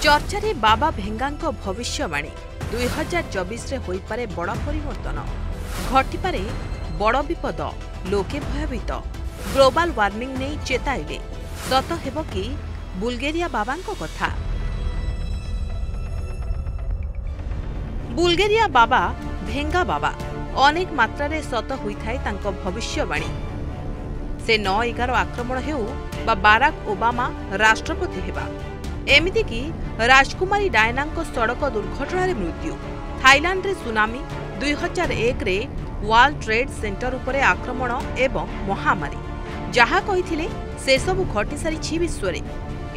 चर्चारे बाबा भेंगांको भविष्यवाणी 2024 रे होइपारे बड़ परिवर्तन घटिपारे बड़ विपद लोके भयभीत ग्लोबल वार्मिंग नहीं चेताइले सत हेब कि बुल्गेरिया बाबांको कथा। बुल्गेरिया बाबा भेंगा बाबा अनेक मात्रा सत होइथाय तांको भविष्यवाणी। से 9/11 आक्रमण हेउ बा बाराक ओबामा राष्ट्रपति हेबा एमिति कि राजकुमारी डायनांको सड़क दुर्घटना मृत्यु थाईलैंड रे सुनामी 2001 रे वर्ल्ड ट्रेड सेंटर उपरे आक्रमण एवं महामारी जहा कहिथिले से सब घटी सारी विश्व रे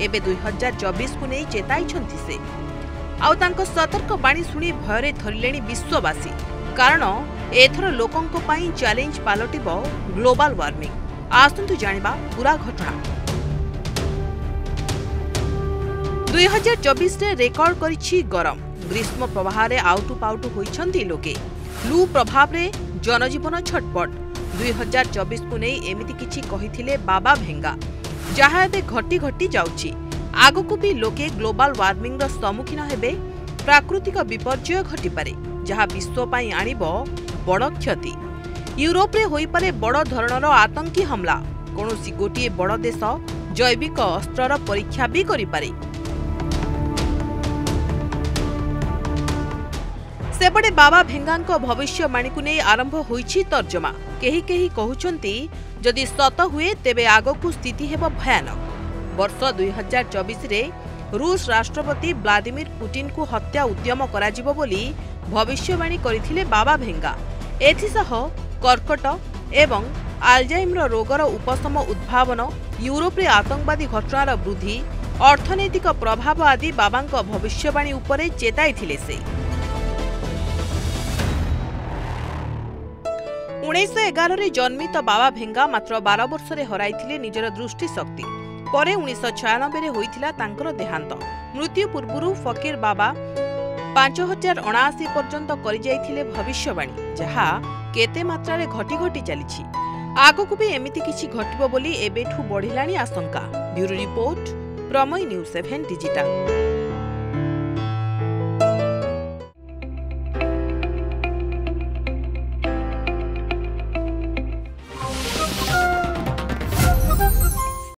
एबे 2024 को नहीं चेताई से आउ तांको सतर्क बाणी सुनी भयरे धरिलेनी विश्ववासी कारण एथर लोकंको पई चैलेंज पालटिबो ग्लोबल वार्मिंग। आसंतु जानिबा पूरा घटना। 2024 रे रेकर्ड करिछि गरम ग्रीष्म प्रवाह रे आउटु पाउटु होइछन्ती लोके लू प्रभाव रे जनजीवन छटपट 2024 को नहीं एमिति किछि कहिथिले बाबा भेंगा जहा एबे घटी घटी जाउछि आगकु भी लोके ग्लोबल वार्मिंग रो सम्मुखीन हेबे प्राकृतिक विपर्यय घटी पारे जहा विश्व पई आनिबो बड़ क्षति। यूरोप रे होई पारे बड़ धरणर आतंकी हमला कोनोसी गोटिए बड़ देश जैविक अस्त्रर परीक्षा भी करि पारे। सेपटे बाबा भेंगांको भविष्यवाणी को नहीं आरंभ होईछि तर्जमा। केही केही कहउछन्ती जदि सत हुए तेबे आगकु स्थिति हेबो भयानक। वर्ष 2024 रे रूस राष्ट्रपति व्लादिमीर पुतिन को हत्या उद्यम कराजिबो बोली भविष्यवाणी करिथिले बाबा भेंगा। एथिसह कर्कट एवं आल्जाइमर रोगर उपशम उद्भावन यूरोप रे आतंकवादी घटनार वृद्धि अर्थनैतिक प्रभाव आदि बाबांको भविष्यवाणी उपरे चेताइथिले से। 1911 रे जन्मित बाबा भेंगा मात्र 12 वर्ष रे हराइथिले निजर दृष्टि शक्ति परे 1996 रे होइथिला तांकर देहांत। मृत्यु पूर्वरु फकीर बाबा 5079 पर्यंत करि जाइथिले भविष्यवाणी जहा केते मात्रा रे घटी घटी चलिछि आगकु भी एमिति किछि घटिबो बोली एबेठु बढ़िलानी आशंका। Bureau report Pramey news 7 digital.